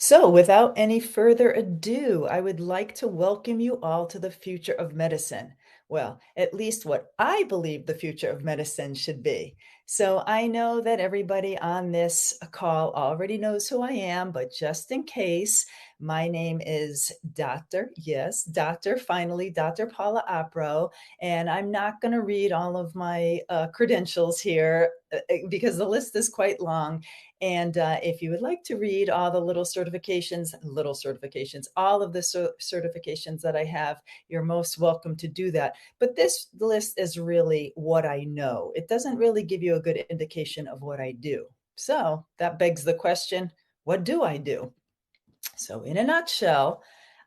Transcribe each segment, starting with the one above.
So, without any further ado, I would like to welcome you all to the future of medicine. Well, at least what I believe the future of medicine should be. So, I know that everybody on this call already knows who I am, but just in case, my name is Dr. Yes, Dr. Finally, Dr. Paula Opro, and I'm not going to read all of my credentials here because the list is quite long. And if you would like to read all the little certifications, all of the certifications that I have, you're most welcome to do that. But this list is really what I know. It doesn't really give you a good indication of what I do. So that begs the question, what do I do? So, in a nutshell,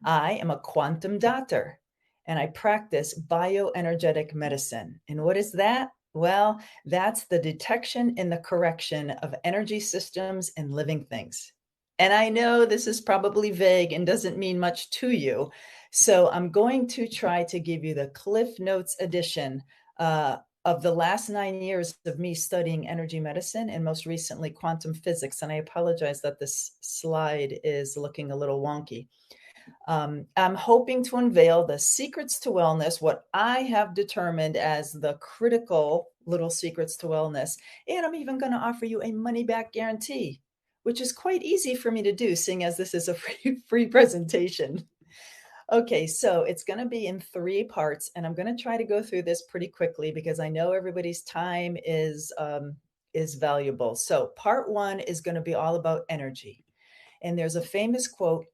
I am a quantum doctor and I practice bioenergetic medicine. And what is that? Well, that's the detection and the correction of energy systems and living things. And I know this is probably vague and doesn't mean much to you. So I'm going to try to give you the Cliff Notes edition of the last 9 years of me studying energy medicine and most recently quantum physics. And I apologize that this slide is looking a little wonky. I'm hoping to unveil the secrets to wellness, what I have determined as the critical little secrets to wellness. And I'm even going to offer you a money back guarantee, which is quite easy for me to do, seeing as this is a free presentation. Okay, so it's going to be in three parts, and I'm going to try to go through this pretty quickly because I know everybody's time is valuable. So part one is going to be all about energy, and there's a famous quote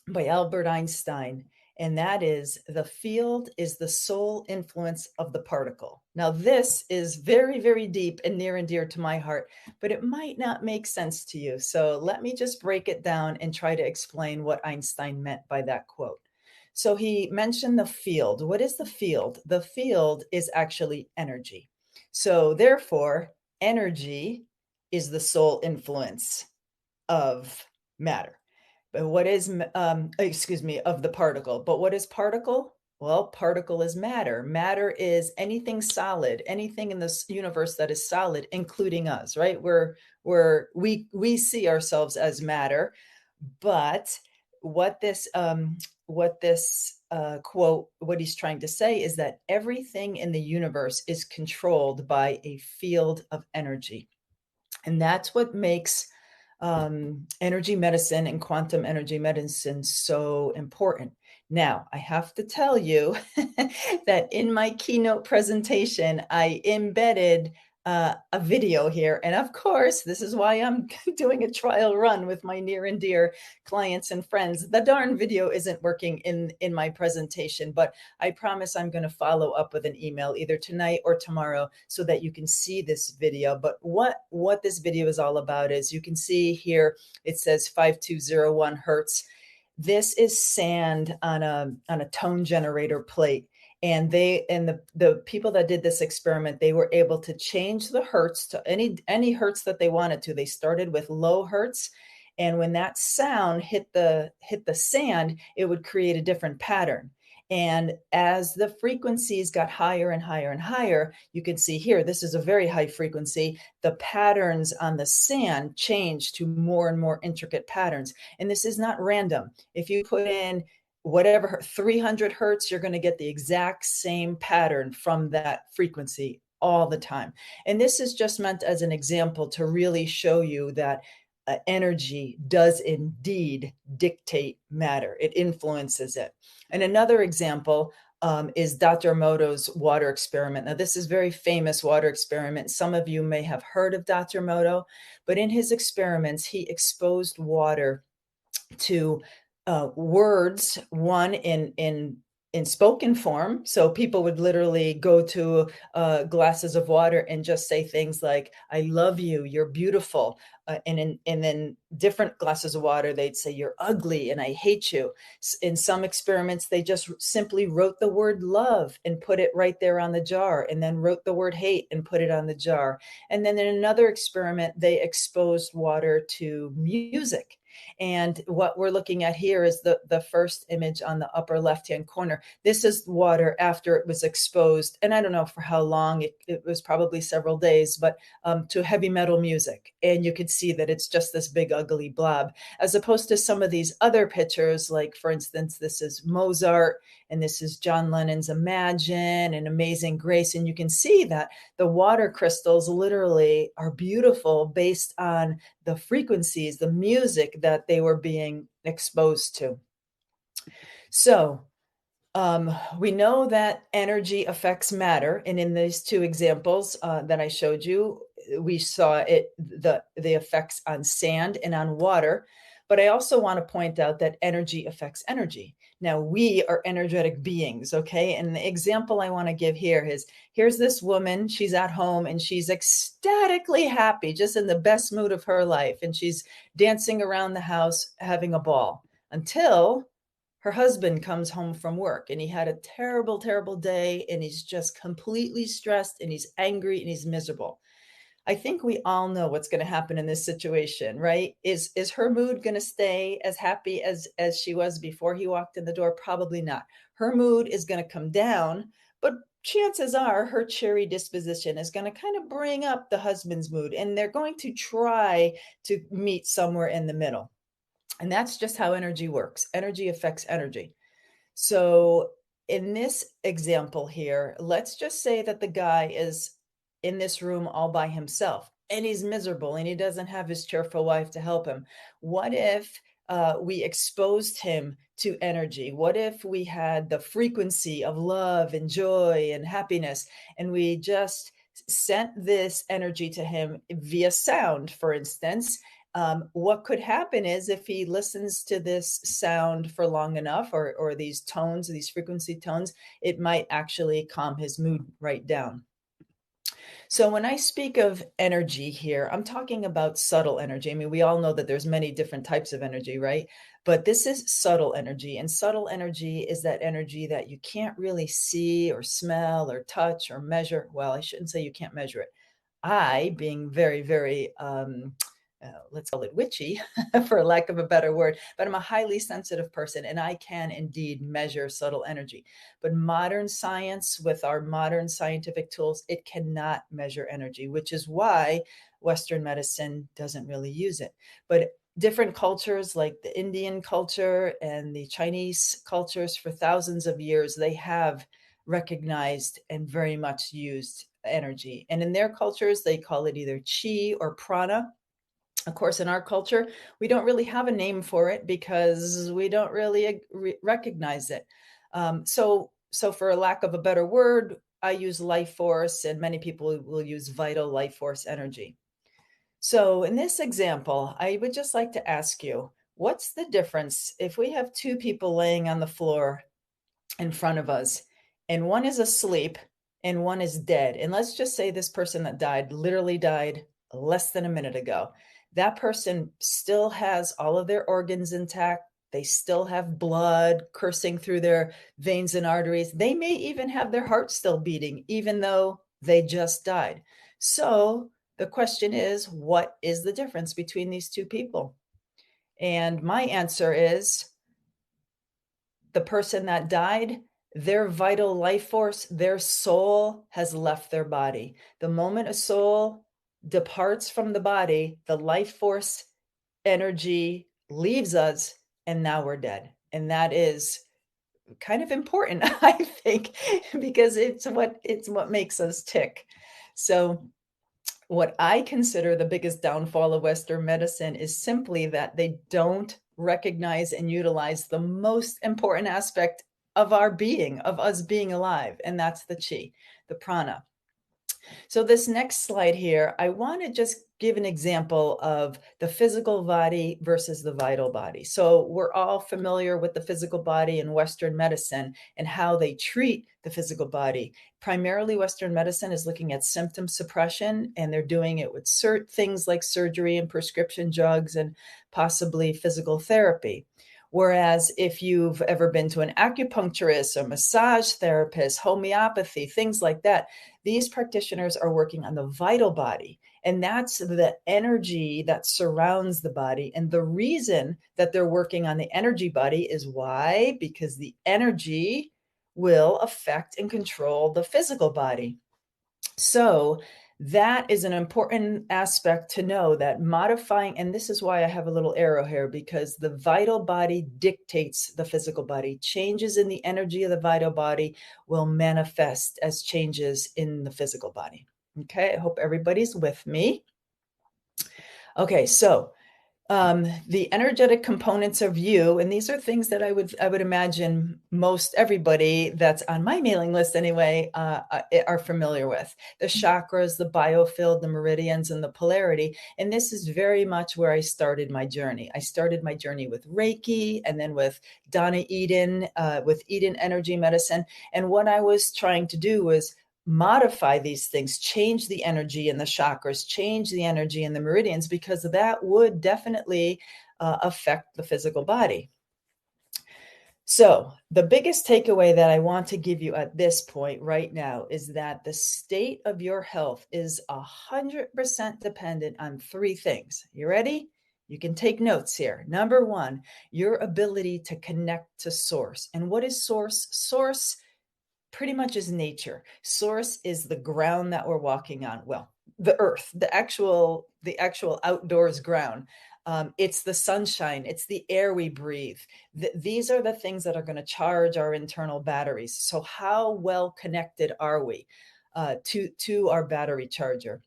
by Albert Einstein, and that is, "The field is the sole influence of the particle." Now, this is very, very deep and near and dear to my heart, but it might not make sense to you. So let me just break it down and try to explain what Einstein meant by that quote. So he mentioned the field. What is the field? The field is actually energy. So therefore, energy is the sole influence of matter. But what is, excuse me, of the particle. But what is particle? Well, particle is matter. Matter is anything solid, anything in this universe that is solid, including us, right? We see ourselves as matter, but what this quote, what he's trying to say is that everything in the universe is controlled by a field of energy. And that's what makes energy medicine and quantum energy medicine so important. Now, I have to tell you that in my keynote presentation, I embedded a video here. And of course, this is why I'm doing a trial run with my near and dear clients and friends. The darn video isn't working in my presentation, but I promise I'm going to follow up with an email either tonight or tomorrow so that you can see this video. But what this video is all about is, you can see here, it says 5201 hertz. This is sand on a tone generator plate. And the people that did this experiment, they were able to change the hertz to any hertz that they wanted to. They started with low hertz, and when that sound hit the sand, it would create a different pattern. And as the frequencies got higher and higher and higher, you can see here, this is a very high frequency. The patterns on the sand change to more and more intricate patterns. And this is not random. If you put in whatever 300 hertz, you're going to get the exact same pattern from that frequency all the time. And this is just meant as an example to really show you that energy does indeed dictate matter. It influences it. And another example is Dr. Emoto's water experiment. Now, this is a very famous water experiment. Some of you may have heard of Dr. Emoto, but in his experiments, he exposed water to words, one in spoken form. So people would literally go to glasses of water and just say things like, "I love you, you're beautiful." And then different glasses of water, they'd say, "You're ugly and I hate you." In some experiments, they just simply wrote the word love and put it right there on the jar, and then wrote the word hate and put it on the jar. And then in another experiment, they exposed water to music. And what we're looking at here is the first image on the upper left-hand corner. This is water after it was exposed, and I don't know for how long, it was probably several days, but to heavy metal music. And you could see that it's just this big, ugly blob, as opposed to some of these other pictures, like, for instance, this is Mozart, and this is John Lennon's Imagine and Amazing Grace. And you can see that the water crystals literally are beautiful based on the frequencies, the music that they were being exposed to. So we know that energy affects matter. And in these two examples that I showed you, we saw the effects on sand and on water. But I also want to point out that energy affects energy. Now, we are energetic beings, okay? And the example I want to give here is, here's this woman, she's at home and she's ecstatically happy, just in the best mood of her life. And she's dancing around the house, having a ball, until her husband comes home from work and he had a terrible, terrible day, and he's just completely stressed and he's angry and he's miserable. I think we all know what's going to happen in this situation, right? Is her mood going to stay as happy as she was before he walked in the door? Probably not. Her mood is going to come down, but chances are her cheery disposition is going to kind of bring up the husband's mood, and they're going to try to meet somewhere in the middle. And that's just how energy works. Energy affects energy. So in this example here, let's just say that the guy is in this room all by himself and he's miserable and he doesn't have his cheerful wife to help him. What if we exposed him to energy? What if we had the frequency of love and joy and happiness, and we just sent this energy to him via sound, for instance? What could happen is, if he listens to this sound for long enough, or these tones, these frequency tones, it might actually calm his mood right down. So when I speak of energy here, I'm talking about subtle energy. I mean, we all know that there's many different types of energy, right? But this is subtle energy. And subtle energy is that energy that you can't really see or smell or touch or measure. Well, I shouldn't say you can't measure it. I, being very, very, let's call it witchy, for lack of a better word, but I'm a highly sensitive person, and I can indeed measure subtle energy. But modern science, with our modern scientific tools, it cannot measure energy, which is why Western medicine doesn't really use it. But different cultures, like the Indian culture and the Chinese cultures, for thousands of years, they have recognized and very much used energy. And in their cultures, they call it either chi or prana. Of course, in our culture, we don't really have a name for it because we don't really recognize it. So for a lack of a better word, I use life force, and many people will use vital life force energy. So in this example, I would just like to ask you, what's the difference if we have two people laying on the floor in front of us, and one is asleep and one is dead? And let's just say this person that died literally died less than a minute ago. That person still has all of their organs intact. They still have blood coursing through their veins and arteries. They may even have their heart still beating, even though they just died. So the question is, what is the difference between these two people? And my answer is, the person that died, their vital life force, their soul has left their body. The moment a soul departs from the body, the life force energy leaves us, and now we're dead. And that is kind of important, I think, because it's what makes us tick. So what I consider the biggest downfall of Western medicine is simply that they don't recognize and utilize the most important aspect of our being, of us being alive, and that's the chi, the prana. So this next slide here, I want to just give an example of the physical body versus the vital body. So we're all familiar with the physical body in Western medicine and how they treat the physical body. Primarily, Western medicine is looking at symptom suppression, and they're doing it with things like surgery and prescription drugs and possibly physical therapy. Whereas if you've ever been to an acupuncturist or massage therapist, homeopathy, things like that, these practitioners are working on the vital body. And that's the energy that surrounds the body. And the reason that they're working on the energy body is why? Because the energy will affect and control the physical body. So that is an important aspect to know, that modifying, and this is why I have a little arrow here, because the vital body dictates the physical body. Changes in the energy of the vital body will manifest as changes in the physical body. Okay, I hope everybody's with me. Okay, so the energetic components of you, and these are things that I would imagine most everybody that's on my mailing list anyway are familiar with: the chakras, the biofield, the meridians, and the polarity. And this is very much where I started my journey. I started my journey with Reiki, and then with Donna Eden, with Eden Energy Medicine. And what I was trying to do was modify these things, change the energy in the chakras, change the energy in the meridians, because that would definitely affect the physical body. So the biggest takeaway that I want to give you at this point right now is that the state of your health is 100% dependent on three things. You ready? You can take notes here. Number one, your ability to connect to source. And what is source? Source pretty much is nature. Source is the ground that we're walking on. Well, the earth, the actual outdoors ground. It's the sunshine. It's the air we breathe. These are the things that are going to charge our internal batteries. So how well connected are we to our battery charger?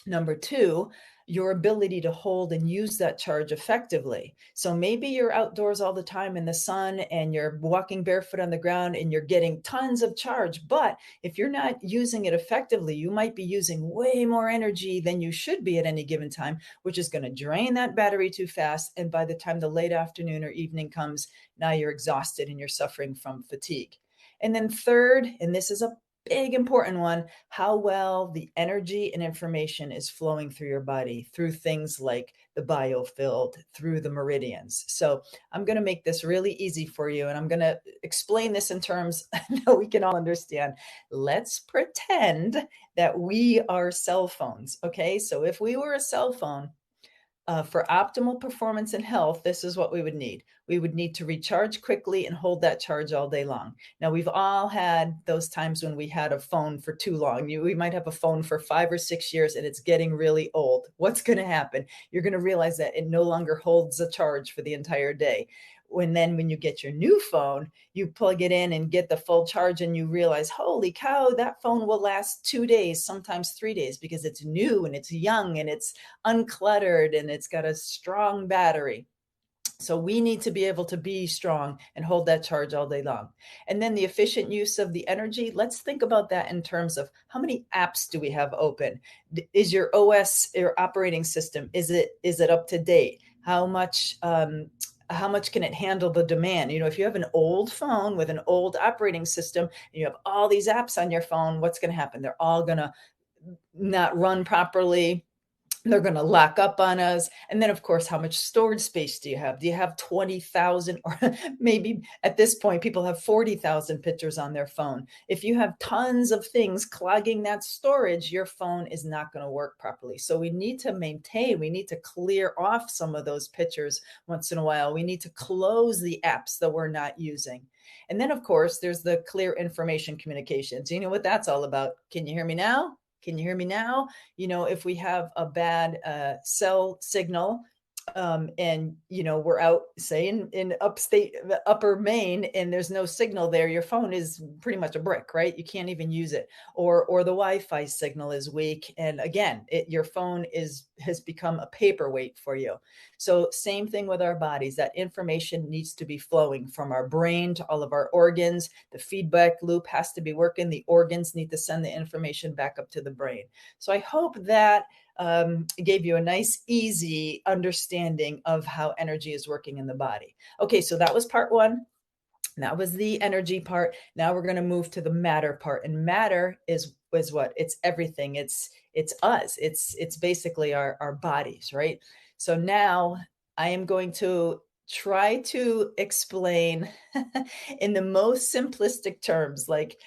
Number two, your ability to hold and use that charge effectively. So maybe you're outdoors all the time in the sun and you're walking barefoot on the ground and you're getting tons of charge. But if you're not using it effectively, you might be using way more energy than you should be at any given time, which is going to drain that battery too fast. And by the time the late afternoon or evening comes, now you're exhausted and you're suffering from fatigue. And then third, and this is a big important one, how well the energy and information is flowing through your body, through things like the biofield, through the meridians. So I'm going to make this really easy for you, and I'm going to explain this in terms that we can all understand. Let's pretend that we are cell phones. Okay, so if we were a cell phone, for optimal performance and health, this is what we would need. We would need to recharge quickly and hold that charge all day long. Now, we've all had those times when we had a phone for too long. We might have a phone for 5 or 6 years and it's getting really old. What's going to happen? You're going to realize that it no longer holds a charge for the entire day. When you get your new phone, you plug it in and get the full charge, and you realize, holy cow, that phone will last 2 days, sometimes 3 days, because it's new and it's young and it's uncluttered and it's got a strong battery. So we need to be able to be strong and hold that charge all day long. And then the efficient use of the energy, let's think about that in terms of how many apps do we have open? Is your OS, your operating system, is it up to date? How much can it handle the demand? If you have an old phone with an old operating system and you have all these apps on your phone, what's going to happen? They're all going to not run properly. They're going to lock up on us. And then, of course, how much storage space do you have? Do you have 20,000, or maybe at this point, people have 40,000 pictures on their phone? If you have tons of things clogging that storage, your phone is not going to work properly. So we need to clear off some of those pictures once in a while. We need to close the apps that we're not using. And then, of course, there's the clear information communications. You know what that's all about. Can you hear me now? Can you hear me now? If we have a bad cell signal, and we're out, say in upper Maine, and there's no signal there, your phone is pretty much a brick, right? You can't even use it. Or the Wi-Fi signal is weak, and again, your phone has become a paperweight for you. So same thing with our bodies. That information needs to be flowing from our brain to all of our organs. The feedback loop has to be working. The organs need to send the information back up to the brain. So I hope that gave you a nice, easy understanding of how energy is working in the body. Okay, so that was part one. That was the energy part. Now we're going to move to the matter part. And matter is what? It's everything. It's us. It's basically our bodies, right? So now I am going to try to explain in the most simplistic terms, like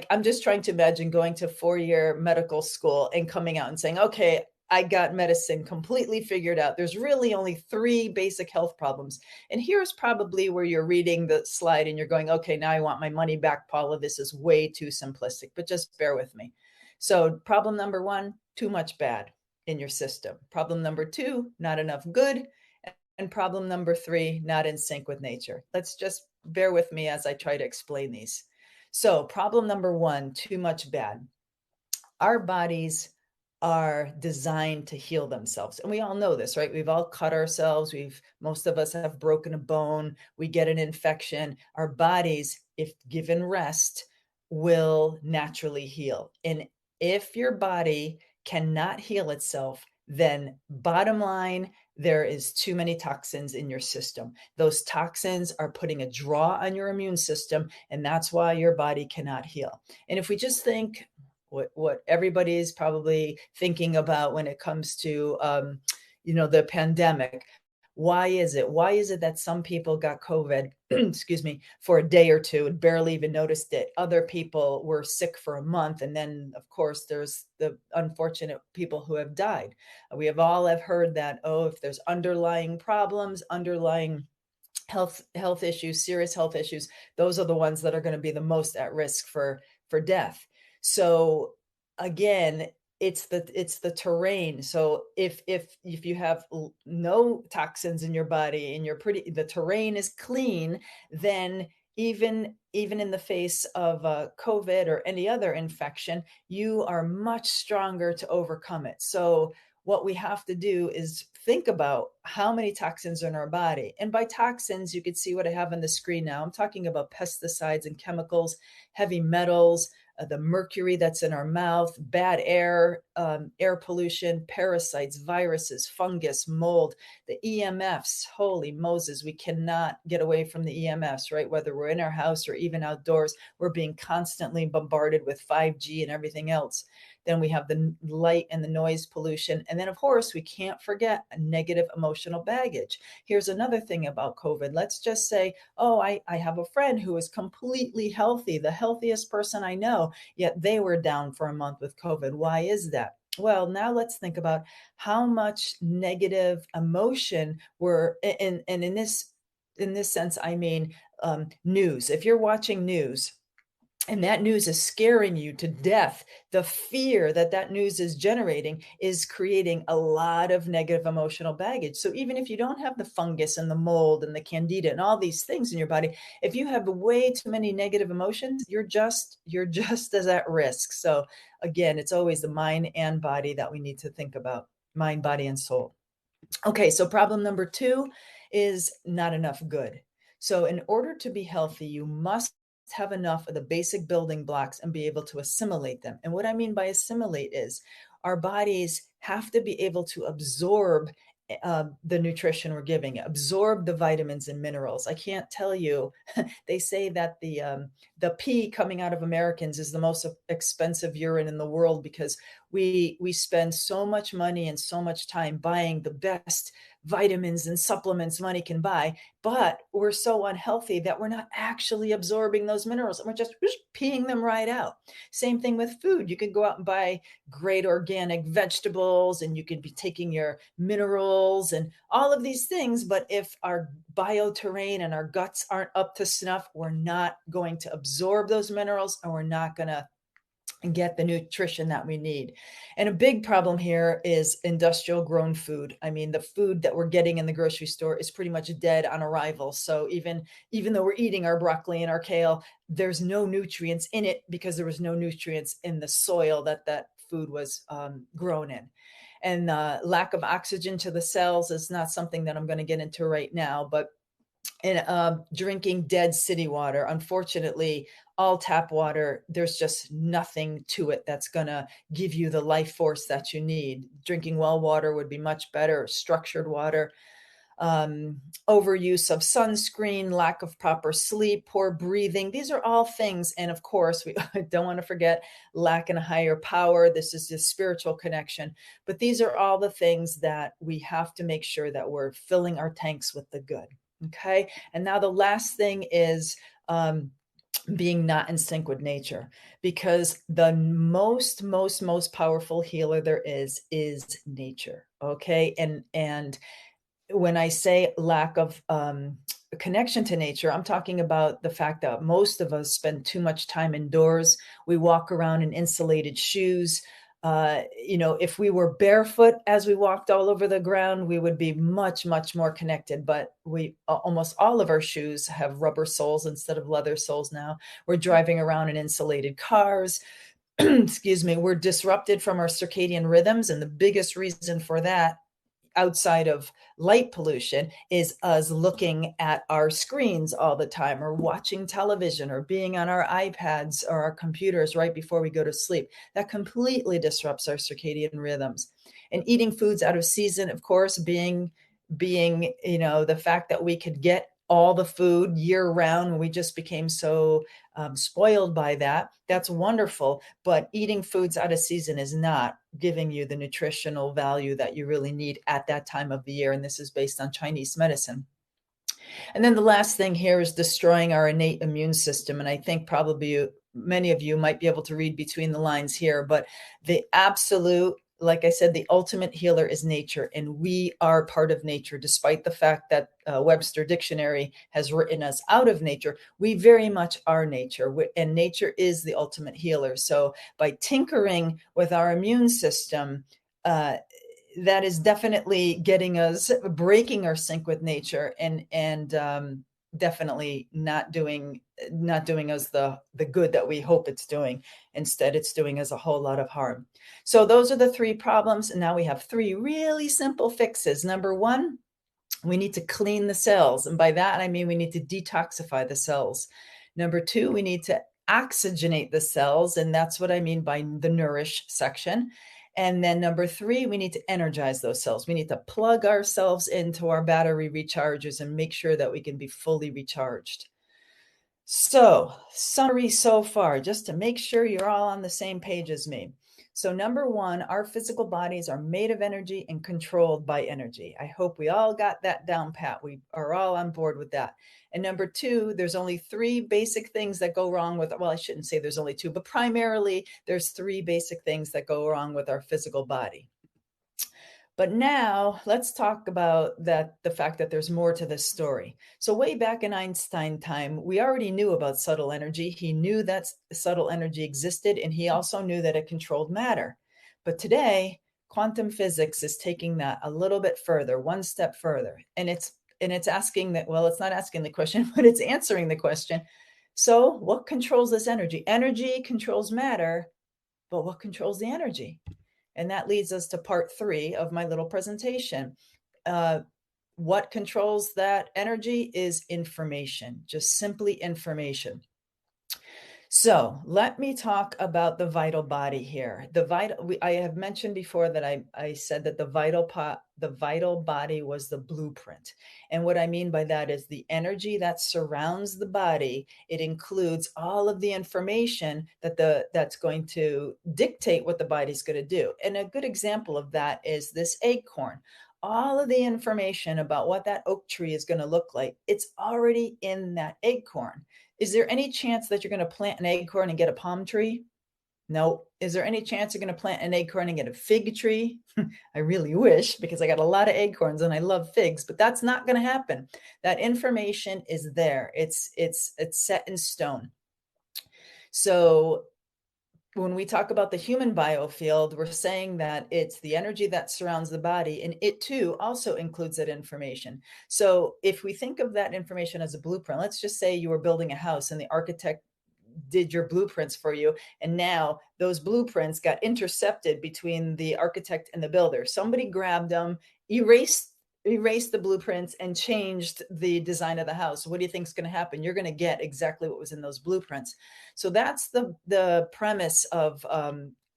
I'm just trying to imagine going to 4-year medical school and coming out and saying, okay, I got medicine completely figured out. There's really only three basic health problems. And here's probably where you're reading the slide and you're going, okay, now I want my money back, Paula. This is way too simplistic, but just bear with me. So, problem number one, too much bad in your system. Problem number two, not enough good. And problem number three, not in sync with nature. Let's just bear with me as I try to explain these. So, problem number one, too much bad. Our bodies are designed to heal themselves. And we all know this, right? We've all cut ourselves. Most of us have broken a bone. We get an infection. Our bodies, if given rest, will naturally heal. And if your body cannot heal itself, then bottom line, there is too many toxins in your system. Those toxins are putting a draw on your immune system, and that's why your body cannot heal. And if we just think what everybody is probably thinking about when it comes to the pandemic. Why is it that some people got COVID, excuse me, for a day or two and barely even noticed it? Other people were sick for a month. And then, of course, there's the unfortunate people who have died. We have heard that, oh, if there's underlying problems, underlying health issues, serious health issues, those are the ones that are going to be the most at risk for death. So again, it's the terrain. So if you have no toxins in your body and the terrain is clean, then even in the face of COVID or any other infection, you are much stronger to overcome it. So what we have to do is think about how many toxins are in our body. And by toxins, you can see what I have on the screen now. I'm talking about pesticides and chemicals, heavy metals, the mercury that's in our mouth, bad air, air pollution, parasites, viruses, fungus, mold, the EMFs. Holy Moses, we cannot get away from the EMFs, right? Whether we're in our house or even outdoors, we're being constantly bombarded with 5G and everything else. Then we have the light and the noise pollution. And then, of course, we can't forget a negative emotional baggage. Here's another thing about COVID. Let's just say, oh, I have a friend who is completely healthy, the healthiest person I know, yet they were down for a month with COVID. Why is that? Well, now let's think about how much negative emotion and in this sense, I mean news. If you're watching news, and that news is scaring you to death, the fear that news is generating is creating a lot of negative emotional baggage. So even if you don't have the fungus and the mold and the candida and all these things in your body, if you have way too many negative emotions, you're just as at risk. So again, it's always the mind and body that we need to think about. Mind, body, and soul. Okay, so problem number two is not enough good. So in order to be healthy, you must have enough of the basic building blocks and be able to assimilate them. And what I mean by assimilate is our bodies have to be able to absorb the nutrition we're giving, absorb the vitamins and minerals. I can't tell you. They say that the pee coming out of Americans is the most expensive urine in the world because we spend so much money and so much time buying the best vitamins and supplements money can buy, but we're so unhealthy that we're not actually absorbing those minerals and we're just peeing them right out. Same thing with food. You can go out and buy great organic vegetables and you can be taking your minerals and all of these things, but if our bioterrain and our guts aren't up to snuff, we're not going to absorb those minerals and we're not going to get the nutrition that we need. And a big problem here is industrial grown food. I mean, the food that we're getting in the grocery store is pretty much dead on arrival. So even though we're eating our broccoli and our kale, there's no nutrients in it because there was no nutrients in the soil that food was grown in. And lack of oxygen to the cells is not something that I'm going to get into right now, but drinking dead city water. Unfortunately, all tap water, there's just nothing to it that's going to give you the life force that you need. Drinking well water would be much better, structured water. Overuse of sunscreen, lack of proper sleep, poor breathing. These are all things. And of course, we don't want to forget lack in a higher power. This is a spiritual connection. But these are all the things that we have to make sure that we're filling our tanks with the good. Okay. And now the last thing is being not in sync with nature, because the most powerful healer there is nature. Okay. And when I say lack of connection to nature, I'm talking about the fact that most of us spend too much time indoors. We walk around in insulated shoes. If we were barefoot as we walked all over the ground, we would be much more connected. But we almost all of our shoes have rubber soles instead of leather soles now. We're driving around in insulated cars. Excuse me. We're disrupted from our circadian rhythms, and the biggest reason for that, outside of light pollution, is us looking at our screens all the time, or watching television, or being on our iPads or our computers right before we go to sleep. That completely disrupts our circadian rhythms. And eating foods out of season, of course, being the fact that we could get all the food year round, and we just became so spoiled by that. That's wonderful, but eating foods out of season is not giving you the nutritional value that you really need at that time of the year. And this is based on Chinese medicine. And then the last thing here is destroying our innate immune system. And I think probably many of you might be able to read between the lines here, but the absolute, like I said, the ultimate healer is nature, and we are part of nature. Despite the fact that Webster Dictionary has written us out of nature, we very much are nature, and nature is the ultimate healer. So by tinkering with our immune system, that is definitely getting us, breaking our sync with nature, and definitely not doing us the good that we hope it's doing. Instead, it's doing us a whole lot of harm. So those are the three problems. And now we have three really simple fixes. Number one, we need to clean the cells. And by that, I mean we need to detoxify the cells. Number two, we need to oxygenate the cells. And that's what I mean by the nourish section. And then number three, we need to energize those cells. We need to plug ourselves into our battery rechargers and make sure that we can be fully recharged. So, summary so far, just to make sure you're all on the same page as me. So number one, our physical bodies are made of energy and controlled by energy. I hope we all got that down pat. We are all on board with that. And number two, there's only three basic things that go wrong with, well, I shouldn't say there's only two, but primarily there's three basic things that go wrong with our physical body. But now let's talk about the fact that there's more to this story. So way back in Einstein time, we already knew about subtle energy. He knew that subtle energy existed, and he also knew that it controlled matter. But today, quantum physics is taking that a little bit further, one step further. And it's asking that, well, it's not asking the question, but it's answering the question. So what controls this energy? Energy controls matter, but what controls the energy? And that leads us to part three of my little presentation. What controls that energy is information, just simply information. So let me talk about the vital body here. I have mentioned before that I said that the vital body was the blueprint. And what I mean by that is the energy that surrounds the body. It includes all of the information that's going to dictate what the body's going to do. And a good example of that is this acorn. All of the information about what that oak tree is going to look like, it's already in that acorn. Is there any chance that you're going to plant an acorn and get a palm tree? No. Is there any chance you're going to plant an acorn and get a fig tree? I really wish, because I got a lot of acorns and I love figs, but that's not going to happen. That information is there. It's set in stone. So when we talk about the human biofield, we're saying that it's the energy that surrounds the body, and it too also includes that information. So if we think of that information as a blueprint, let's just say you were building a house and the architect did your blueprints for you, and now those blueprints got intercepted between the architect and the builder. Somebody grabbed them, erased the blueprints, and changed the design of the house. What do you think is going to happen? You're going to get exactly what was in those blueprints. So that's the premise of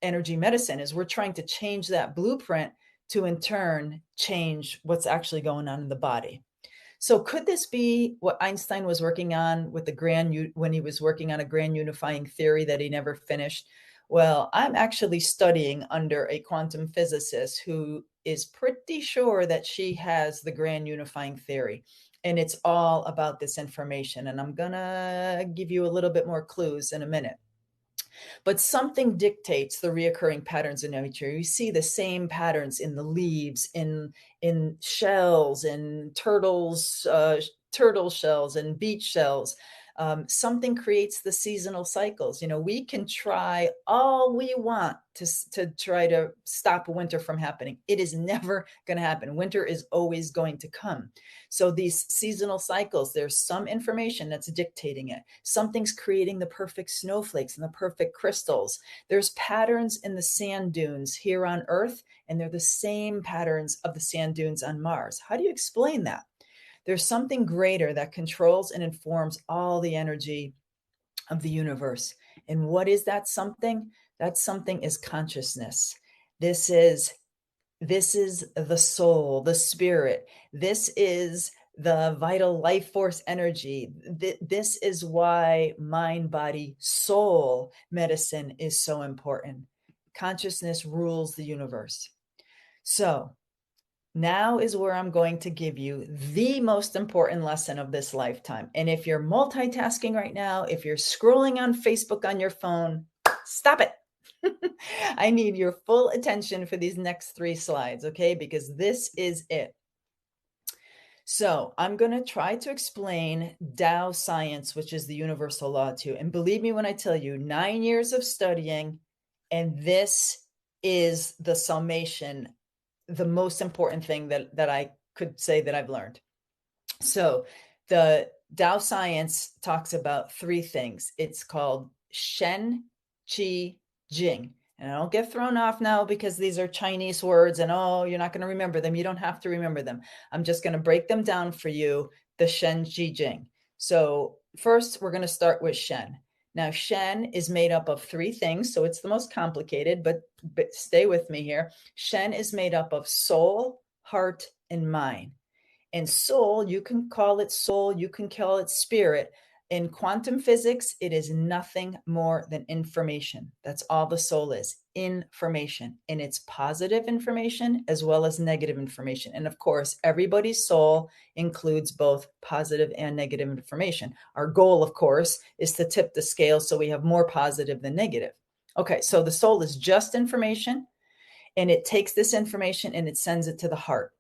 energy medicine, is we're trying to change that blueprint to in turn change what's actually going on in the body. So could this be what Einstein was working on with when he was working on a grand unifying theory that he never finished? Well, I'm actually studying under a quantum physicist who is pretty sure that she has the grand unifying theory. And it's all about this information. And I'm going to give you a little bit more clues in a minute. But something dictates the reoccurring patterns in nature. You see the same patterns in the leaves, in shells, in turtle shells, and beach shells. Something creates the seasonal cycles. We can try all we want to try to stop winter from happening. It is never going to happen. Winter is always going to come. So these seasonal cycles, there's some information that's dictating it. Something's creating the perfect snowflakes and the perfect crystals. There's patterns in the sand dunes here on Earth, and they're the same patterns of the sand dunes on Mars. How do you explain that? There's something greater that controls and informs all the energy of the universe. And what is that something? That something is consciousness. This is the soul, the spirit. This is the vital life force energy. This is why mind, body, soul medicine is so important. Consciousness rules the universe. So now is where I'm going to give you the most important lesson of this lifetime. And if you're multitasking right now, if you're scrolling on Facebook on your phone, stop it. I need your full attention for these next 3 slides, okay? Because this is it. So I'm going to try to explain Tao science, which is the universal law to you. And believe me when I tell you, 9 years of studying, and this is the summation, the most important thing that I could say that I've learned. So the Tao science talks about 3 things. It's called Shen, Qi, Jing. And I don't get thrown off now because these are Chinese words and, you're not going to remember them. You don't have to remember them. I'm just going to break them down for you, the Shen, Qi, Jing. So first, we're going to start with Shen. Now, Shen is made up of 3 things, so it's the most complicated, but stay with me here. Shen is made up of soul, heart, and mind. And soul, you can call it spirit. In quantum physics, it is nothing more than information. That's all the soul is, information. And it's positive information as well as negative information. And of course, everybody's soul includes both positive and negative information. Our goal, of course, is to tip the scale so we have more positive than negative. Okay, so the soul is just information, and it takes this information and it sends it to the heart.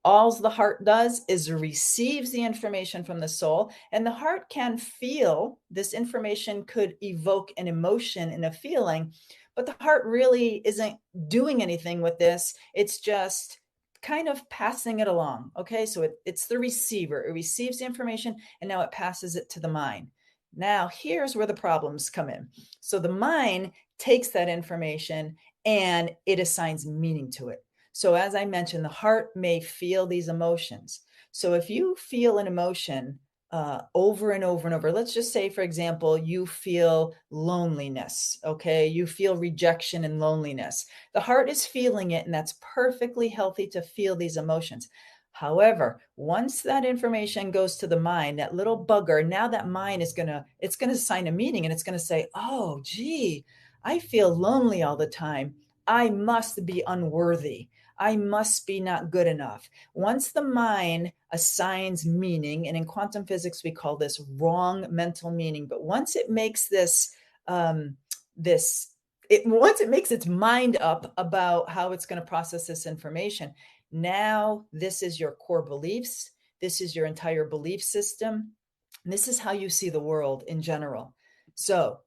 All the heart does is receives the information from the soul, and the heart can feel this information, could evoke an emotion and a feeling, but the heart really isn't doing anything with this. It's just kind of passing it along. Okay, so it's the receiver. It receives the information and now it passes it to the mind. Now, here's where the problems come in. So the mind takes that information and it assigns meaning to it. So as I mentioned, the heart may feel these emotions. So if you feel an emotion over and over and over, let's just say, for example, you feel loneliness, okay? You feel rejection and loneliness. The heart is feeling it, and that's perfectly healthy to feel these emotions. However, once that information goes to the mind, that little bugger, now that mind it's going to assign a meaning, and it's going to say, oh, gee, I feel lonely all the time. I must be unworthy. I must be not good enough. Once the mind assigns meaning, and in quantum physics, we call this wrong mental meaning, but once it makes once it makes its mind up about how it's going to process this information, now this is your core beliefs. This is your entire belief system. And this is how you see the world in general. So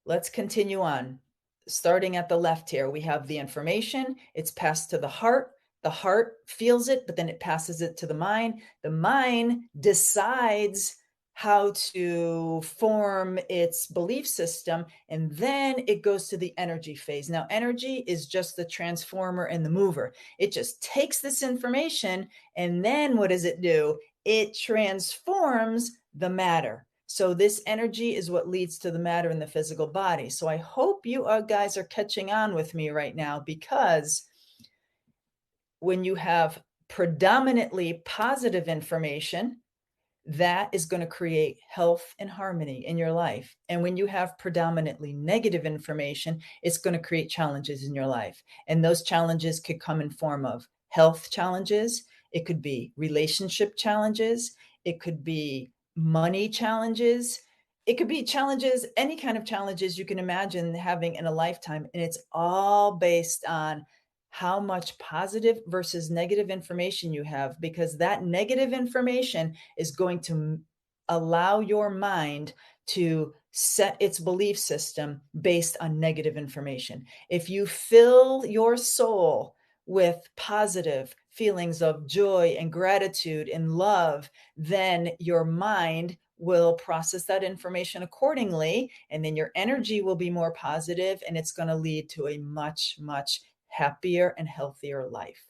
let's continue on. Starting at the left here, we have the information. It's passed to the heart. The heart feels it, but then it passes it to the mind. The mind decides how to form its belief system, and then it goes to the energy phase. Now, energy is just the transformer and the mover. It just takes this information, and then what does it do? It transforms the matter. So this energy is what leads to the matter in the physical body. So I hope you guys are catching on with me right now, because when you have predominantly positive information, that is going to create health and harmony in your life. And when you have predominantly negative information, it's going to create challenges in your life. And those challenges could come in form of health challenges. It could be relationship challenges. It could be money challenges. It could be challenges, any kind of challenges you can imagine having in a lifetime. And it's all based on how much positive versus negative information you have, because that negative information is going to allow your mind to set its belief system based on negative information. If you fill your soul with positive feelings of joy and gratitude and love, then your mind will process that information accordingly. And then your energy will be more positive, and it's going to lead to a much, much happier and healthier life.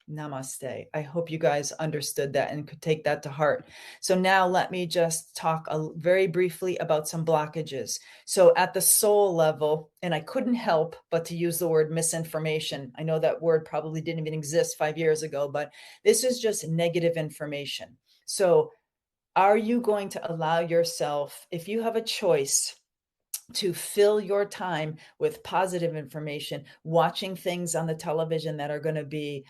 Namaste. I hope you guys understood that and could take that to heart. So now let me just talk very briefly about some blockages. So at the soul level, and I couldn't help but to use the word misinformation. I know that word probably didn't even exist 5 years ago, but this is just negative information. So are you going to allow yourself, if you have a choice, to fill your time with positive information, watching things on the television that are going to be,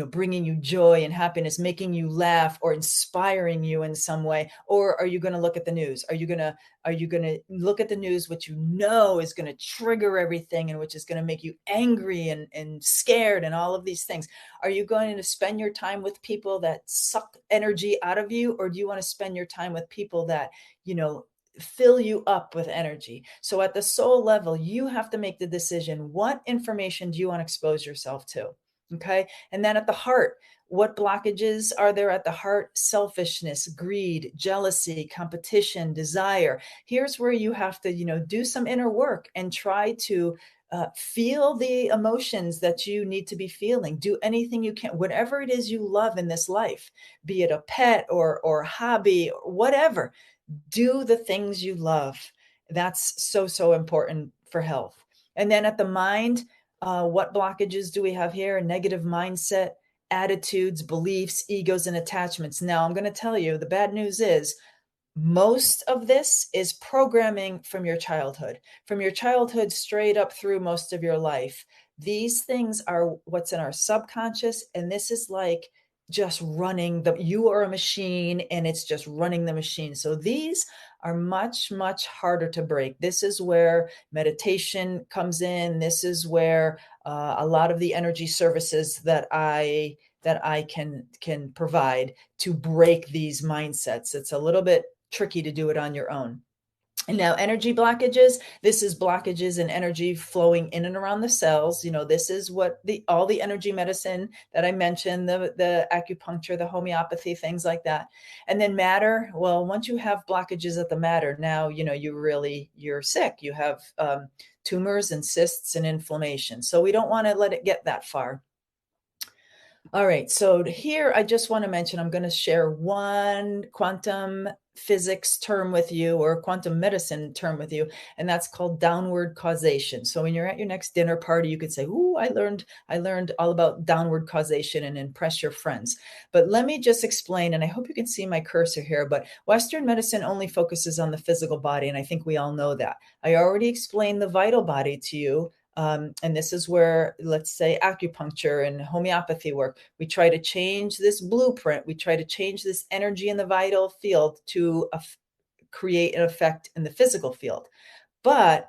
bringing you joy and happiness, making you laugh or inspiring you in some way? Or are you going to look at the news? Are you going to look at the news, which you know is going to trigger everything and which is going to make you angry and scared and all of these things? Are you going to spend your time with people that suck energy out of you? Or do you want to spend your time with people that, fill you up with energy? So at the soul level, you have to make the decision. What information do you want to expose yourself to? Okay. And then at the heart, what blockages are there at the heart? Selfishness, greed, jealousy, competition, desire. Here's where you have to, do some inner work and try to feel the emotions that you need to be feeling. Do anything you can, whatever it is you love in this life, be it a pet or hobby or whatever. Do the things you love. That's so, so important for health. And then at the mind, what blockages do we have here? A negative mindset, attitudes, beliefs, egos, and attachments. Now, I'm going to tell you, the bad news is most of this is programming from your childhood straight up through most of your life. These things are what's in our subconscious. And this is like just you are a machine and it's just running the machine. So these are much, much harder to break. This is where meditation comes in. This is where a lot of the energy services that I can provide to break these mindsets. It's a little bit tricky to do it on your own. And now energy blockages, this is blockages in energy flowing in and around the cells. This is what all the energy medicine that I mentioned, the acupuncture, the homeopathy, things like that. And then matter, well, once you have blockages at the matter, now, you're sick. You have tumors and cysts and inflammation. So we don't want to let it get that far. All right, so here I just want to mention, I'm going to share one quantum physics term with you, or quantum medicine term with you, and that's called downward causation. So when you're at your next dinner party, you could say, "Ooh, I learned all about downward causation," and impress your friends. But let me just explain, and I hope you can see my cursor here, but Western medicine only focuses on the physical body, and I think we all know that. I already explained the vital body to you. And this is where, let's say, acupuncture and homeopathy work. We try to change this blueprint. We try to change this energy in the vital field to create an effect in the physical field. But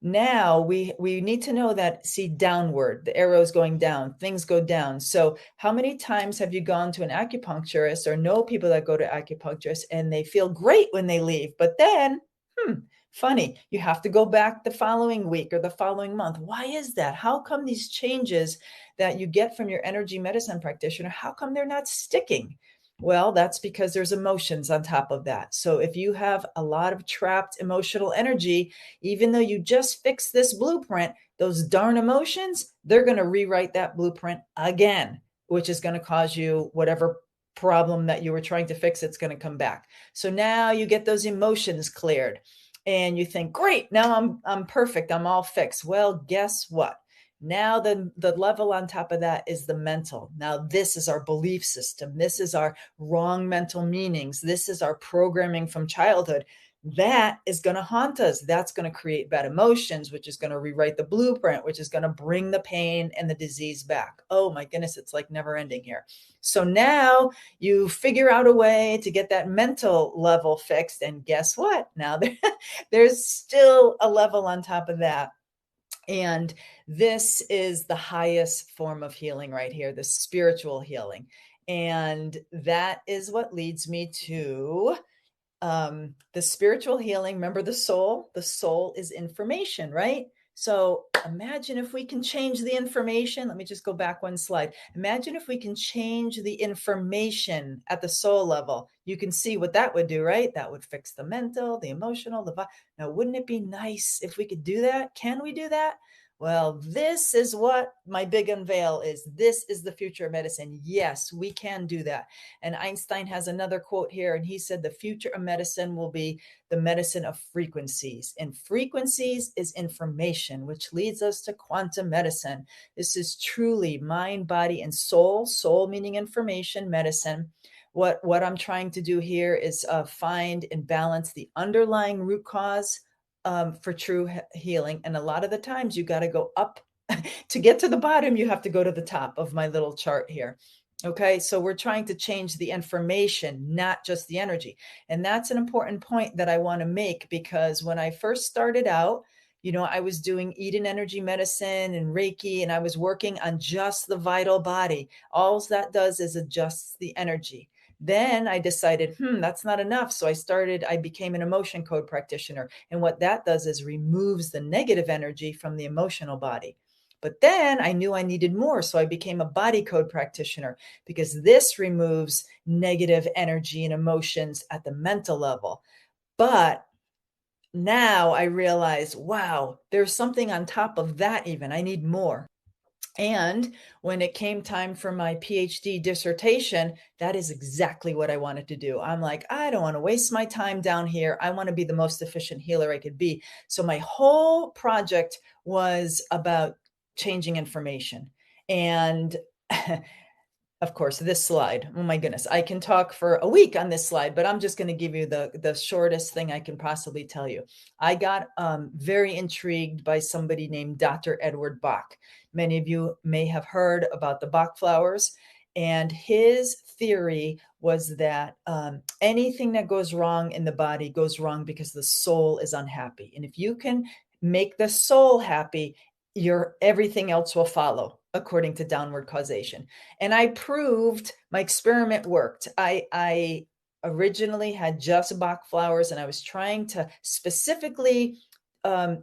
now we need to know that, see, downward, the arrow is going down, things go down. So how many times have you gone to an acupuncturist or know people that go to acupuncturists and they feel great when they leave, but then, funny, you have to go back the following week or the following month. Why is that? How come these changes that you get from your energy medicine practitioner, how come they're not sticking? Well, that's because there's emotions on top of that. So if you have a lot of trapped emotional energy, even though you just fixed this blueprint, those darn emotions, they're going to rewrite that blueprint again, which is going to cause you whatever problem that you were trying to fix, it's going to come back. So now you get those emotions cleared. And you think, great, now I'm perfect. I'm all fixed. Well, guess what? Now the level on top of that is the mental. Now this is our belief system. This is our wrong mental meanings. This is our programming from childhood. that is going to haunt us. That's going to create bad emotions, which is going to rewrite the blueprint, which is going to bring the pain and the disease back. Oh my goodness, it's like never ending here. So now you figure out a way to get that mental level fixed. And guess what? Now there's still a level on top of that. And this is the highest form of healing right here, the spiritual healing. And that is what leads me to the spiritual healing. Remember the soul? The soul is information, right? So imagine if we can change the information. Let me just go back one slide. Imagine if we can change the information at the soul level. You can see what that would do, right? That would fix the mental, the emotional, now, wouldn't it be nice if we could do that? Can we do that? Well, this is what my big unveil is. This is the future of medicine. Yes, we can do that. And Einstein has another quote here, and he said, the future of medicine will be the medicine of frequencies. And frequencies is information, which leads us to quantum medicine. This is truly mind, body, and soul. Soul meaning information, medicine. What I'm trying to do here is find and balance the underlying root cause for true healing. And a lot of the times you got to go up to get to the bottom. You have to go to the top of my little chart here. Okay, so we're trying to change the information, not just the energy. And that's an important point that I want to make, because when I first started out, I was doing Eden energy medicine and Reiki, and I was working on just the vital body. All that does is adjusts the energy. Then I decided, that's not enough. So I became an emotion code practitioner. And what that does is removes the negative energy from the emotional body. But then I knew I needed more. So I became a body code practitioner, because this removes negative energy and emotions at the mental level. But now I realize, wow, there's something on top of that even. I need more. And when it came time for my PhD dissertation, that is exactly what I wanted to do. I'm like, I don't want to waste my time down here. I want to be the most efficient healer I could be. So my whole project was about changing information. And of course, this slide, oh my goodness, I can talk for a week on this slide, but I'm just going to give you the shortest thing I can possibly tell you. I got very intrigued by somebody named Dr. Edward Bach. Many of you may have heard about the Bach flowers. And his theory was that anything that goes wrong in the body goes wrong because the soul is unhappy. And if you can make the soul happy, everything else will follow, according to downward causation. And I proved my experiment worked. I originally had just Bach flowers, and I was trying to specifically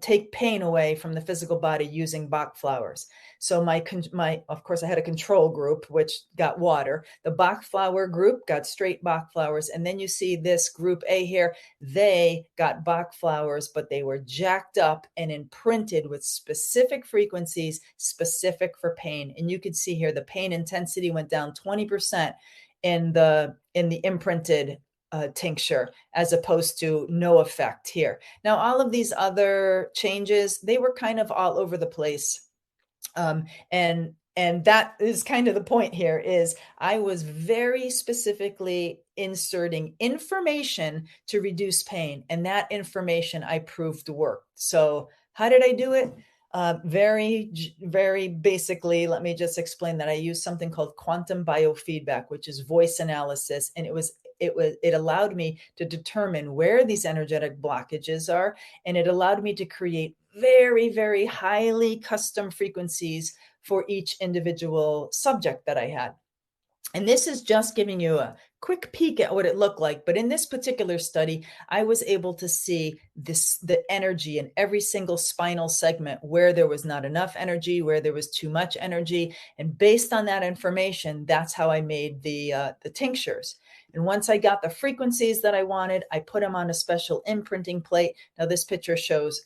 take pain away from the physical body using Bach flowers. So of course, I had a control group, which got water. The Bach flower group got straight Bach flowers. And then you see this group A here, they got Bach flowers, but they were jacked up and imprinted with specific frequencies, specific for pain. And you could see here, the pain intensity went down 20% in the imprinted tincture, as opposed to no effect here. Now, all of these other changes, they were kind of all over the place. And that is kind of the point here, is I was very specifically inserting information to reduce pain. And that information I proved worked. So how did I do it? Very, very basically, let me just explain that I use something called quantum biofeedback, which is voice analysis. And it allowed me to determine where these energetic blockages are. And it allowed me to create very, very highly custom frequencies for each individual subject that I had. And this is just giving you a quick peek at what it looked like. But in this particular study, I was able to see the energy in every single spinal segment, where there was not enough energy, where there was too much energy. And based on that information, that's how I made the tinctures. And once I got the frequencies that I wanted, I put them on a special imprinting plate. Now this picture shows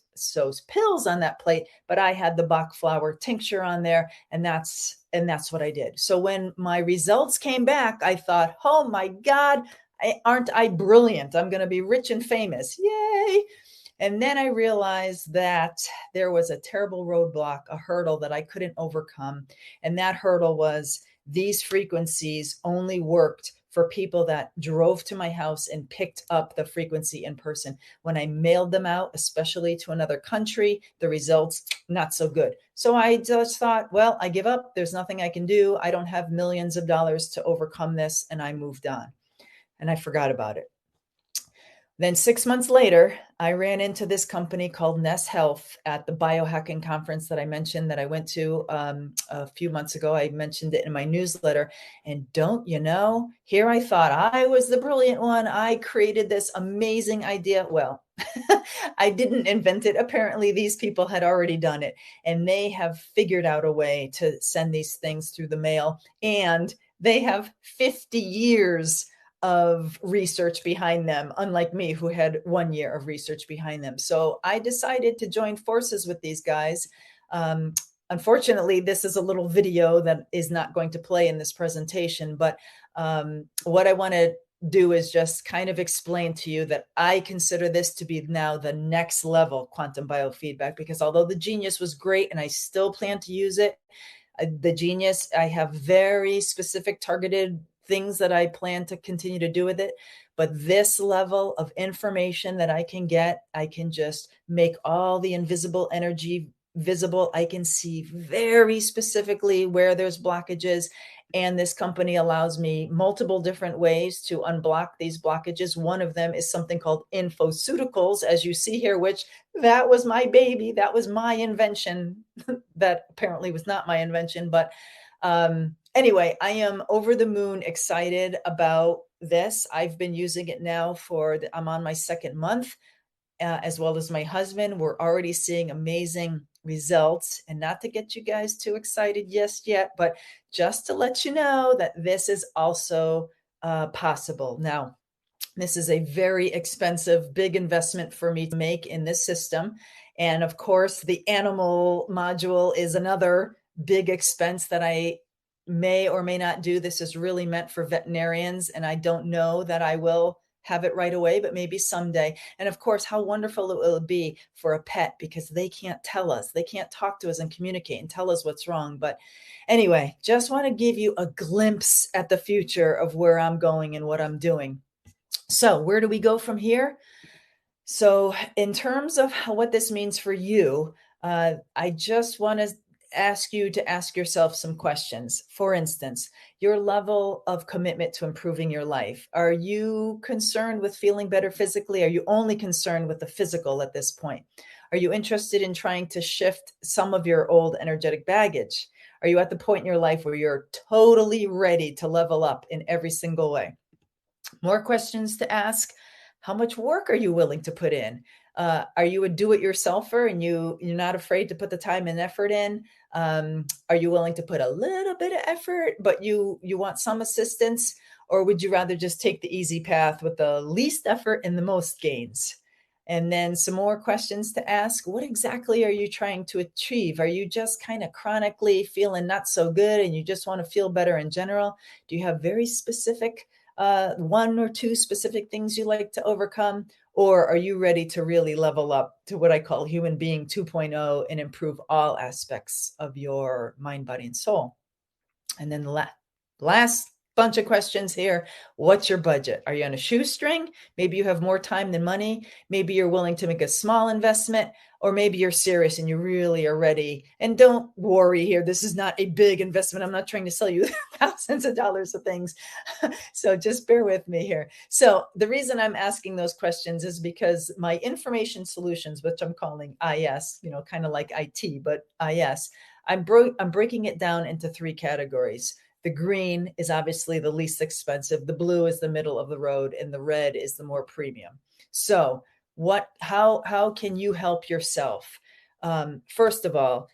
pills on that plate, but I had the Bach flower tincture on there, and that's what I did. So when my results came back, I thought, oh my God, aren't I brilliant? I'm going to be rich and famous. Yay. And then I realized that there was a terrible roadblock, a hurdle that I couldn't overcome. And that hurdle was these frequencies only worked for people that drove to my house and picked up the frequency in person. When I mailed them out, especially to another country, the results, not so good. So I just thought, well, I give up. There's nothing I can do. I don't have millions of dollars to overcome this. And I moved on and I forgot about it. Then 6 months later, I ran into this company called Ness Health at the biohacking conference that I mentioned that I went to a few months ago. I mentioned it in my newsletter. And don't you know, here I thought I was the brilliant one. I created this amazing idea. Well, I didn't invent it. Apparently, these people had already done it, and they have figured out a way to send these things through the mail. And they have 50 years of research behind them, unlike me, who had 1 year of research behind them. So I decided to join forces with these guys. Unfortunately, this is a little video that is not going to play in this presentation, but what I want to do is just kind of explain to you that I consider this to be now the next level quantum biofeedback, because although the Genius was great and I still plan to use it, the Genius, I have very specific targeted things that I plan to continue to do with it. But this level of information that I can get, I can just make all the invisible energy visible. I can see very specifically where there's blockages. And this company allows me multiple different ways to unblock these blockages. One of them is something called infoceuticals, as you see here, which that was my baby. That was my invention. That apparently was not my invention, but anyway, I am over the moon excited about this. I've been using it now I'm on my 2nd month, as well as my husband. We're already seeing amazing results, and not to get you guys too excited yet, but just to let you know that this is also possible. Now, this is a very expensive, big investment for me to make in this system. And of course, the animal module is another big expense that I may or may not do. This is really meant for veterinarians, and I don't know that I will have it right away, but maybe someday. And of course, how wonderful it will be for a pet, because they can't tell us, they can't talk to us and communicate and tell us what's wrong. But anyway, just want to give you a glimpse at the future of where I'm going and what I'm doing. So where do we go from here? So in terms of what this means for you, I just want to ask you to ask yourself some questions. For instance, your level of commitment to improving your life. Are you concerned with feeling better physically? Are you only concerned with the physical at this point? Are you interested in trying to shift some of your old energetic baggage? Are you at the point in your life where you're totally ready to level up in every single way? More questions to ask. How much work are you willing to put in? Are you a do-it-yourselfer and you're not afraid to put the time and effort in? Are you willing to put a little bit of effort, but you want some assistance? Or would you rather just take the easy path with the least effort and the most gains? And then some more questions to ask. What exactly are you trying to achieve? Are you just kind of chronically feeling not so good and you just want to feel better in general? Do you have very specific 1 or 2 specific things you like to overcome? Or are you ready to really level up to what I call human being 2.0 and improve all aspects of your mind, body, and soul? And then the last bunch of questions here. What's your budget? Are you on a shoestring? Maybe you have more time than money. Maybe you're willing to make a small investment, or maybe you're serious and you really are ready. And don't worry here. This is not a big investment. I'm not trying to sell you thousands of dollars of things. So just bear with me here. So the reason I'm asking those questions is because my information solutions, which I'm calling IS, kind of like IT, but IS, I'm breaking it down into 3 categories. The green is obviously the least expensive. The blue is the middle of the road, and the red is the more premium. So how can you help yourself? First of all,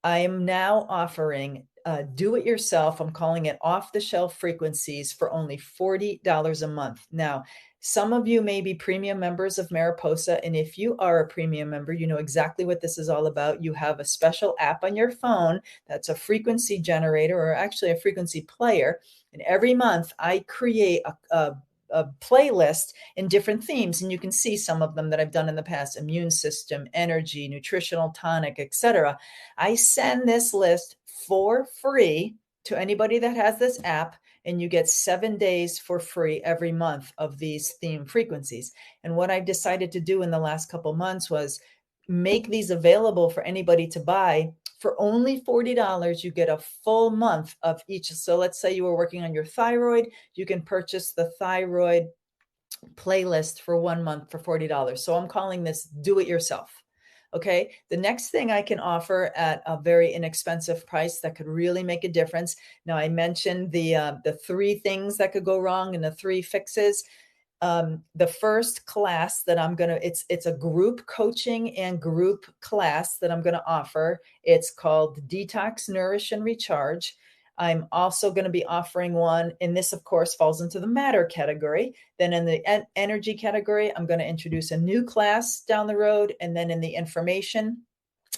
I am now offering do-it-yourself. I'm calling it off-the-shelf frequencies for only $40 a month. Now, some of you may be premium members of Mariposa, and if you are a premium member, you know exactly what this is all about. You have a special app on your phone that's a frequency generator, or actually a frequency player, and every month I create a playlist in different themes, and you can see some of them that I've done in the past: immune system, energy, nutritional tonic, etc. I send this list for free to anybody that has this app, and you get 7 days for free every month of these theme frequencies. And what I've decided to do in the last couple months was make these available for anybody to buy. For only $40, you get a full month of each. So let's say you were working on your thyroid, you can purchase the thyroid playlist for 1 month for $40. So I'm calling this do it yourself. Okay. The next thing I can offer at a very inexpensive price that could really make a difference. Now I mentioned the three things that could go wrong and the three fixes. The first class that I'm going to, it's a group coaching and group class that I'm going to offer. It's called Detox, Nourish, and Recharge. I'm also going to be offering one, and this of course falls into the matter category. Then in the energy category, I'm going to introduce a new class down the road. And then in the information,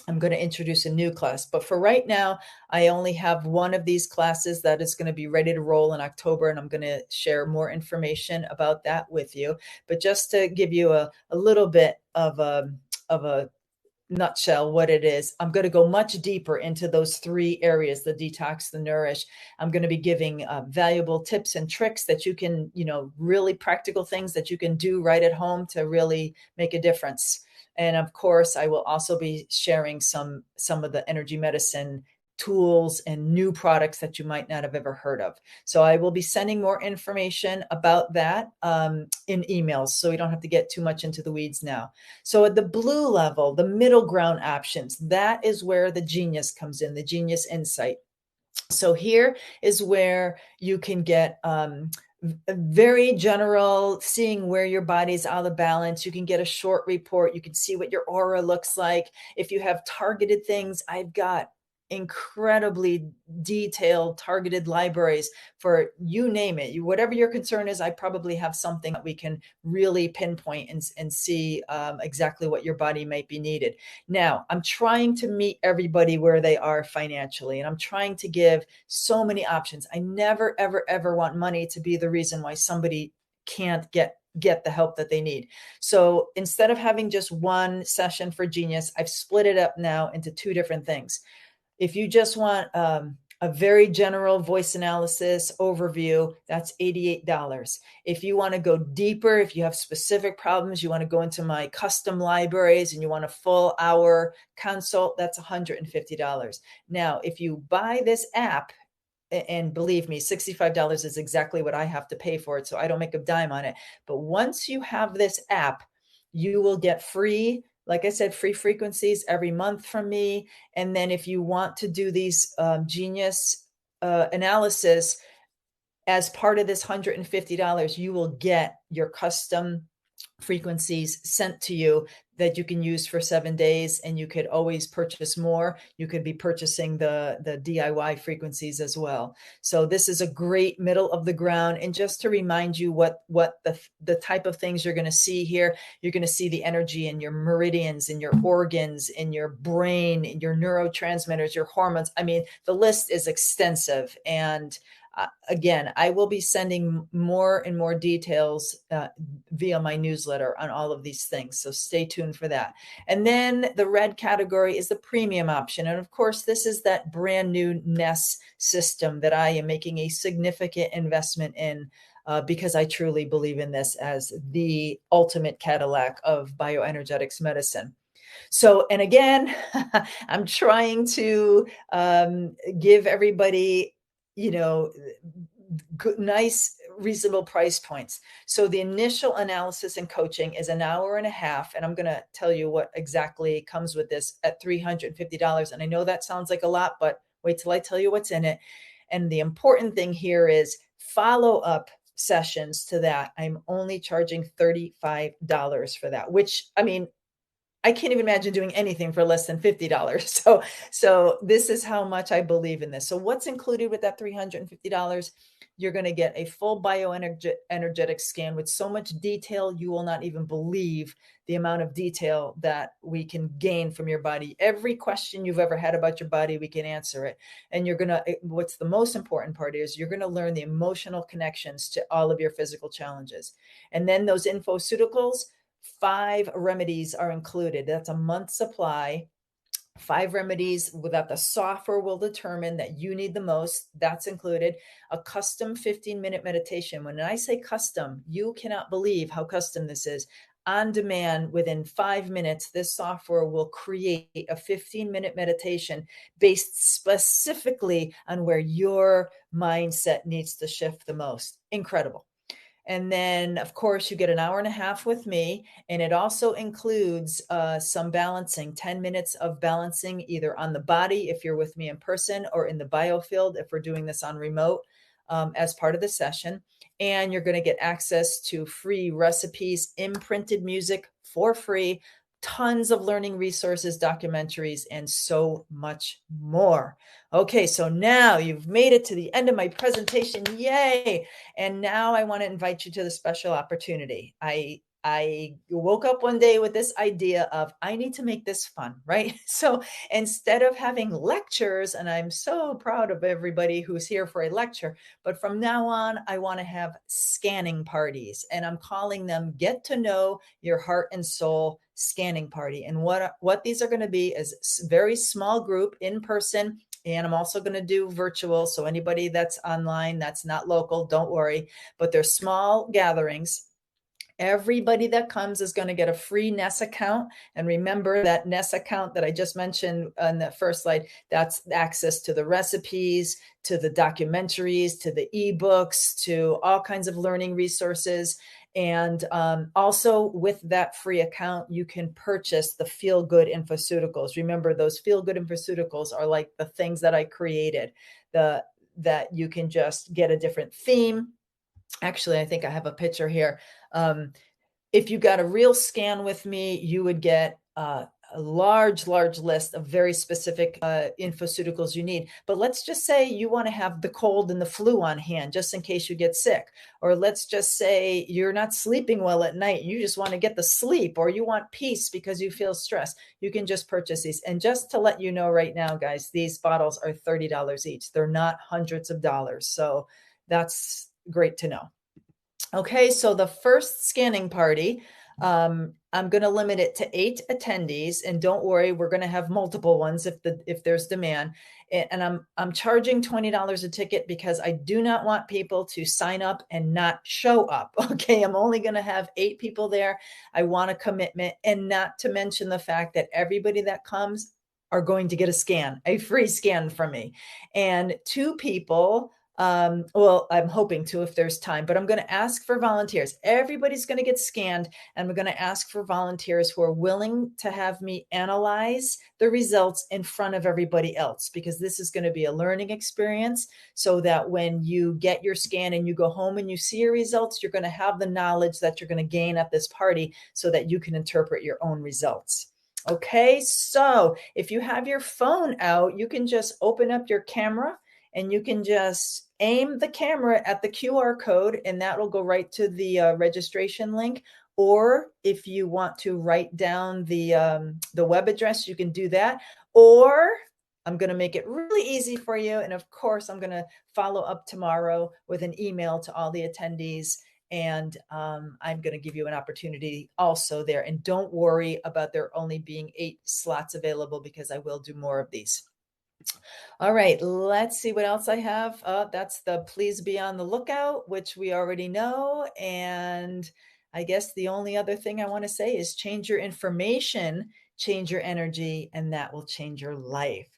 I'm going to introduce a new class. But for right now, I only have one of these classes that is going to be ready to roll in October, and I'm going to share more information about that with you. But just to give you a little bit of a nutshell what it is, I'm going to go much deeper into those three areas: the detox, the nourish. I'm going to be giving valuable tips and tricks that you can, really practical things that you can do right at home to really make a difference. And of course, I will also be sharing some of the energy medicine tools and new products that you might not have ever heard of. So I will be sending more information about that in emails, so we don't have to get too much into the weeds now. So at the blue level, the middle ground options, that is where the genius comes in, the genius insight. So here is where you can get very general, seeing where your body's out of balance. You can get a short report. You can see what your aura looks like. If you have targeted things, I've got incredibly detailed targeted libraries for you name it. Whatever your concern is, I probably have something that we can really pinpoint and see exactly what your body might be needed. Now, I'm trying to meet everybody where they are financially, and I'm trying to give so many options. I never, ever, ever want money to be the reason why somebody can't get the help that they need. So instead of having just one session for Genius, I've split it up now into two different things. If you just want a very general voice analysis overview, that's $88. If you want to go deeper, if you have specific problems, you want to go into my custom libraries and you want a full hour consult, that's $150. Now, if you buy this app, and believe me, $65 is exactly what I have to pay for it, so I don't make a dime on it. But once you have this app, you will get free, like I said, free frequencies every month from me. And then if you want to do these Genius analysis as part of this $150, you will get your custom frequencies sent to you that you can use for 7 days, and you could always purchase more. You could be purchasing the DIY frequencies as well. So this is a great middle of the ground. And just to remind you what the type of things you're going to see here, you're going to see the energy in your meridians, in your organs, in your brain, in your neurotransmitters, your hormones. I mean, the list is extensive. And again, I will be sending more and more details via my newsletter on all of these things. So stay tuned for that. And then the red category is the premium option. And of course, this is that brand new Nest system that I am making a significant investment in because I truly believe in this as the ultimate Cadillac of bioenergetics medicine. So, and again, I'm trying to give everybody, good, nice, reasonable price points. So the initial analysis and coaching is an hour and a half. And I'm going to tell you what exactly comes with this at $350. And I know that sounds like a lot, but wait till I tell you what's in it. And the important thing here is follow-up sessions to that. I'm only charging $35 for that, which, I mean, I can't even imagine doing anything for less than $50. So this is how much I believe in this. So what's included with that $350? You're going to get a full bioenergetic scan with so much detail, you will not even believe the amount of detail that we can gain from your body. Every question you've ever had about your body, we can answer it. And you're going to, what's the most important part is you're going to learn the emotional connections to all of your physical challenges. And then those infoceuticals, 5 remedies are included. That's a month supply 5 remedies that the software will determine that you need the most. That's included. A custom 15-minute meditation. When I say custom, you cannot believe how custom this is. On demand, within 5 minutes, this software will create a 15-minute meditation based specifically on where your mindset needs to shift the most. Incredible. And then, of course, you get an hour and a half with me. And it also includes some balancing, 10 minutes of balancing, either on the body, if you're with me in person, or in the biofield, if we're doing this on remote, as part of the session. And you're going to get access to free recipes, imprinted music for free, tons of learning resources, documentaries, and so much more. Okay, so now you've made it to the end of my presentation. Yay! And now I want to invite you to the special opportunity. I woke up one day with this idea of I need to make this fun, right? So instead of having lectures, and I'm so proud of everybody who's here for a lecture, but from now on, I want to have scanning parties, and I'm calling them Get to Know Your Heart and Soul Scanning Party. And what these are going to be is very small group in person. And I'm also going to do virtual. So anybody that's online, that's not local, don't worry. But they're small gatherings. Everybody that comes is going to get a free Ness account. And remember that Ness account that I just mentioned on the first slide, that's access to the recipes, to the documentaries, to the ebooks, to all kinds of learning resources. And also with that free account, you can purchase the Feel Good Infoceuticals. Remember, those Feel Good Infoceuticals are like the things that I created, that you can just get a different theme. Actually, I think I have a picture here. If you got a real scan with me, you would get a large list of very specific infoceuticals you need. But let's just say you want to have the cold and the flu on hand, just in case you get sick. Or let's just say you're not sleeping well at night. You just want to get the sleep, or you want peace because you feel stressed. You can just purchase these. And just to let you know right now, guys, these bottles are $30 each. They're not hundreds of dollars. So that's great to know. Okay, so the first scanning party, I'm going to limit it to 8 attendees, and don't worry, we're going to have multiple ones if there's demand. And I'm charging $20 a ticket because I do not want people to sign up and not show up. Okay, I'm only going to have 8 people there. I want a commitment, and not to mention the fact that everybody that comes are going to get a free scan from me, and 2 people. Well, I'm hoping to if there's time, but I'm going to ask for volunteers. Everybody's going to get scanned, and we're going to ask for volunteers who are willing to have me analyze the results in front of everybody else, because this is going to be a learning experience, so that when you get your scan and you go home and you see your results, you're going to have the knowledge that you're going to gain at this party so that you can interpret your own results. Okay, so if you have your phone out, you can just open up your camera and you can just aim the camera at the QR code, and that will go right to the registration link. Or if you want to write down the web address, you can do that. Or I'm going to make it really easy for you. And of course, I'm going to follow up tomorrow with an email to all the attendees. And I'm going to give you an opportunity also there. And don't worry about there only being 8 slots available, because I will do more of these. All right, let's see what else I have. That's the please be on the lookout, which we already know. And I guess the only other thing I want to say is change your information, change your energy, and that will change your life.